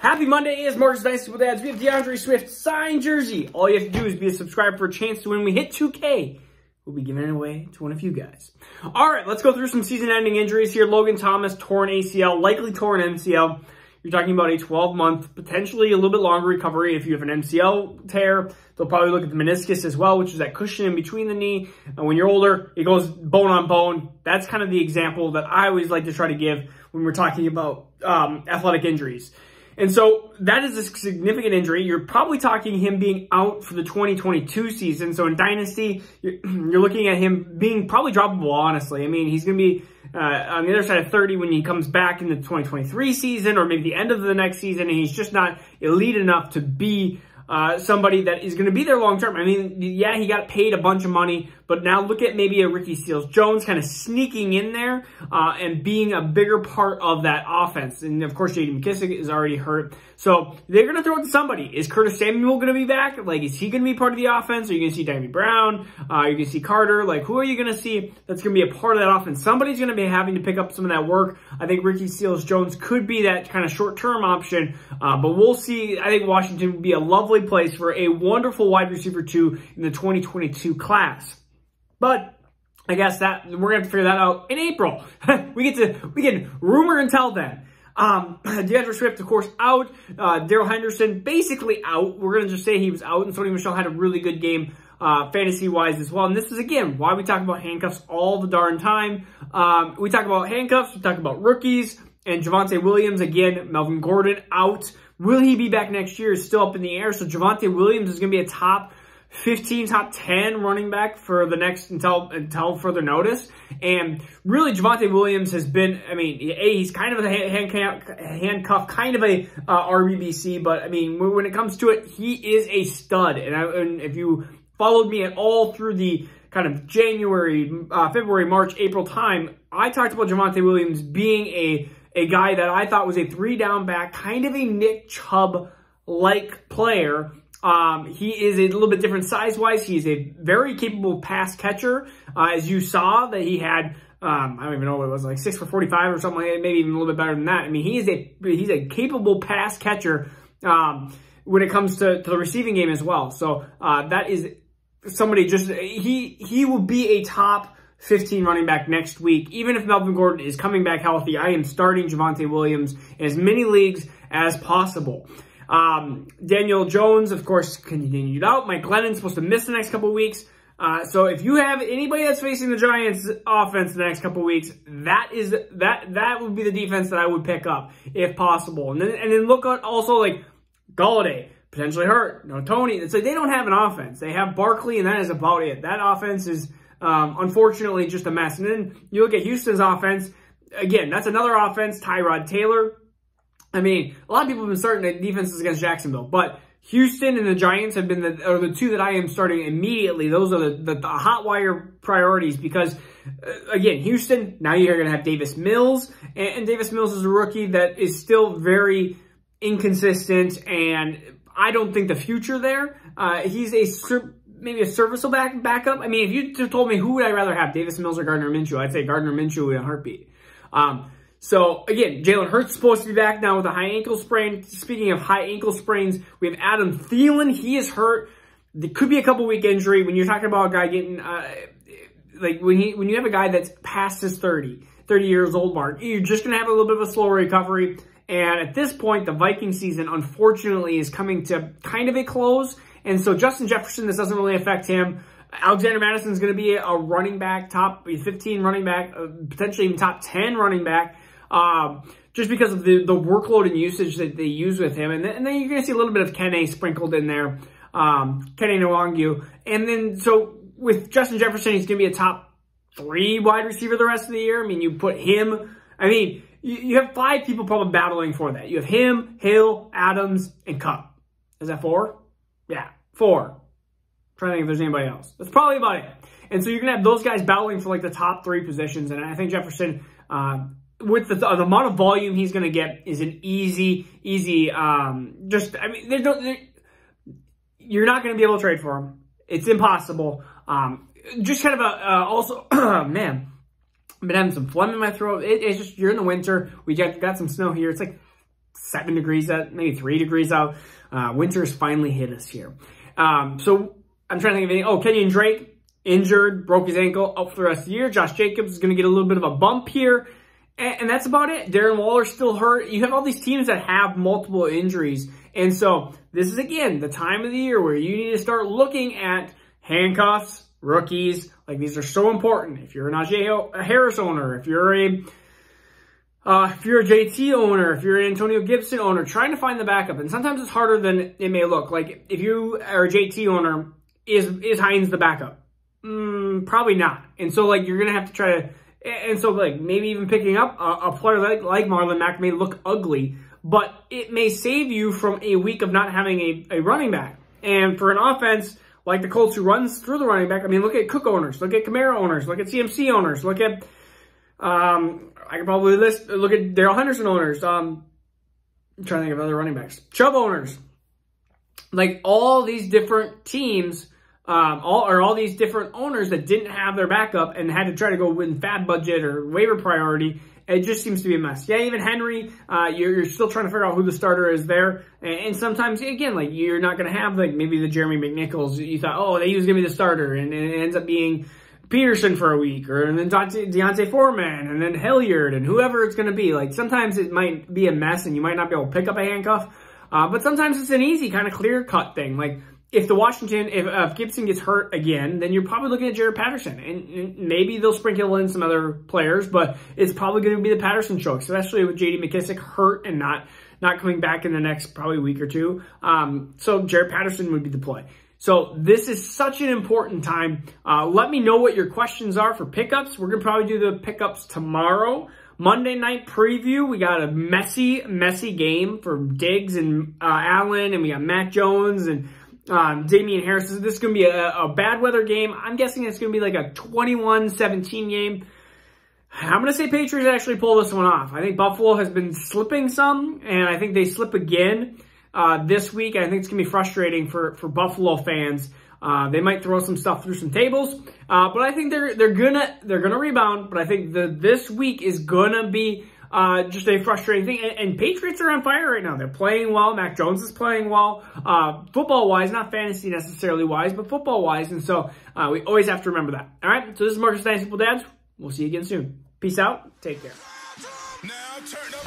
Happy Monday, is Marcus Dynasty with Ads. We have DeAndre Swift signed jersey. All you have to do is be a subscriber for a chance to win. When we hit 2K, we'll be giving it away to one of you guys. All right, let's go through some season-ending injuries here. Logan Thomas, torn ACL, likely torn MCL. You're talking about a 12-month, potentially a little bit longer recovery. If you have an MCL tear, they'll probably look at the meniscus as well, which is that cushion in between the knee. And when you're older, it goes bone on bone. That's kind of the example that I always like to try to give when we're talking about athletic injuries. And so that is a significant injury. You're probably talking him being out for the 2022 season. So in Dynasty, you're looking at him being probably droppable, honestly. I mean, he's going to be on the other side of 30 when he comes back in the 2023 season or maybe the end of the next season, and he's just not elite enough to be somebody that is going to be there long term. I mean, yeah, he got paid a bunch of money, but now look at maybe a Ricky Seals-Jones kind of sneaking in there and being a bigger part of that offense. And of course, J.D. McKissic is already hurt. So they're going to throw it to somebody. Is Curtis Samuel going to be back? Like, is he going to be part of the offense? Are you going to see Davy Brown? Are you going to see Carter? Like, who are you going to see that's going to be a part of that offense? Somebody's going to be having to pick up some of that work. I think Ricky Seals-Jones could be that kind of short-term option, but we'll see. I think Washington would be a lovely place for a wonderful wide receiver 2 in the 2022 class. But I guess that we're gonna have to figure that out in April. we can rumor and tell then. DeAndre Swift, of course, out. Darrell Henderson basically out. We're gonna just say he was out, and Sony Michel had a really good game fantasy-wise as well. And this is, again, why we talk about handcuffs all the darn time. We talk about handcuffs, we talk about rookies, and Javonte Williams, again, Melvin Gordon out. Will he be back next year is still up in the air. So Javonte Williams is going to be a top 15, top 10 running back for the next until further notice. And really, Javonte Williams has been, I mean, he's kind of a handcuff, kind of a RBBC, but I mean, when it comes to it, he is a stud. And if you followed me at all through the kind of January, February, March, April time, I talked about Javonte Williams being a guy that I thought was a 3-down back, kind of a Nick Chubb-like player. He is a little bit different size-wise. He's a very capable pass catcher. As you saw that he had, I don't even know what it was, like 6 for 45 or something like that, maybe even a little bit better than that. I mean, he's a capable pass catcher when it comes to the receiving game as well. So that is somebody just, he will be a top 15 running back next week. Even if Melvin Gordon is coming back healthy, I am starting Javonte Williams in as many leagues as possible. Daniel Jones, of course, continued out. Mike Glennon's supposed to miss the next couple of weeks. So if you have anybody that's facing the Giants offense the next couple of weeks, that would be the defense that I would pick up if possible. And then look at also like Golladay, potentially hurt. No Tony. It's like they don't have an offense. They have Barkley, and that is about it. That offense is unfortunately just a mess. And then you look at Houston's offense. Again, that's another offense. Tyrod Taylor. I mean, a lot of people have been starting the defenses against Jacksonville, but Houston and the Giants have been the two that I am starting immediately. Those are the hot wire priorities because, again, Houston, now you're going to have Davis Mills, and Davis Mills is a rookie that is still very inconsistent, and I don't think the future there. He's maybe a serviceable backup. I mean, if you told me who would I rather have, Davis Mills or Gardner Minshew, I'd say Gardner Minshew in a heartbeat. So, again, Jalen Hurts is supposed to be back now with a high ankle sprain. Speaking of high ankle sprains, we have Adam Thielen. He is hurt. There could be a couple-week injury. When you're talking about a guy getting, like, when you have a guy that's past his 30 years old mark, you're just going to have a little bit of a slow recovery. And at this point, the Viking season, unfortunately, is coming to kind of a close. And so Justin Jefferson, this doesn't really affect him. Alexander Madison is going to be a running back, top 15 running back, potentially even top 10 running back. Just because of the workload and usage that they use with him. And then you're going to see a little bit of Kenny sprinkled in there, Kenny Nwangwu. And then, so with Justin Jefferson, he's going to be a top 3 wide receiver the rest of the year. I mean, you put him, I mean, you have 5 people probably battling for that. You have him, Hill, Adams, and Kupp. Is that 4? Yeah, 4. I'm trying to think if there's anybody else. That's probably about it. And so you're going to have those guys battling for like the top 3 positions. And I think Jefferson, with the amount of volume he's going to get is an easy, just, I mean, you're not going to be able to trade for him. It's impossible. Just kind of also, man, I've been having some phlegm in my throat. It's just, you're in the winter. We got some snow here. It's like 7 degrees out, maybe 3 degrees out. Winter's finally hit us here. So I'm trying to think of anything. Oh, Kenyon Drake, injured, broke his ankle, out for the rest of the year. Josh Jacobs is going to get a little bit of a bump here. And that's about it. Darren Waller still hurt. You have all these teams that have multiple injuries. And so this is, again, the time of the year where you need to start looking at handcuffs, rookies. Like, these are so important. If you're a Najee Harris owner, if you're a JT owner, if you're an Antonio Gibson owner, trying to find the backup. And sometimes it's harder than it may look. Like, if you are a JT owner, is Hines the backup? Probably not. And so, like, you're going to have to try to... And so, like, maybe even picking up a player like Marlon Mack may look ugly, but it may save you from a week of not having a running back. And for an offense like the Colts, who runs through the running back, I mean, look at Cook owners, look at Kamara owners, look at CMC owners, look at, I could probably look at Darrell Henderson owners. I'm trying to think of other running backs. Chubb owners. Like, all these different teams... all these different owners that didn't have their backup and had to try to go win fab budget or waiver priority. It just seems to be a mess. Yeah, even Henry, you're still trying to figure out who the starter is there. And sometimes, again, like, you're not going to have, like, maybe the Jeremy McNichols. You thought, oh, he was going to be the starter, and it ends up being Peterson for a week, and then Deontay Foreman, and then Hilliard, and whoever it's going to be. Like, sometimes it might be a mess, and you might not be able to pick up a handcuff. But sometimes it's an easy kind of clear-cut thing. Like, if Gibson gets hurt again, then you're probably looking at Jared Patterson. And maybe they'll sprinkle in some other players, but it's probably going to be the Patterson show, especially with J.D. McKissic hurt and not coming back in the next probably week or two. So Jared Patterson would be the play. So this is such an important time. Let me know what your questions are for pickups. We're going to probably do the pickups tomorrow. Monday night preview, we got a messy game for Diggs and Allen, and we got Mac Jones and Damian Harris. This is going to be a bad weather game. I'm guessing it's going to be like a 21-17 game. I'm going to say Patriots actually pull this one off. I think Buffalo has been slipping some, and I think they slip again this week. I think it's going to be frustrating for Buffalo fans. They might throw some stuff through some tables, but I think they're gonna rebound. But I think this week is gonna be just a frustrating thing. And Patriots are on fire right now. They're playing well. Mac Jones is playing well, football-wise, not fantasy necessarily wise, but football-wise. And so we always have to remember that. All right. So this is Marcus Dynasty Dads. We'll see you again soon. Peace out. Take care. Now turn up.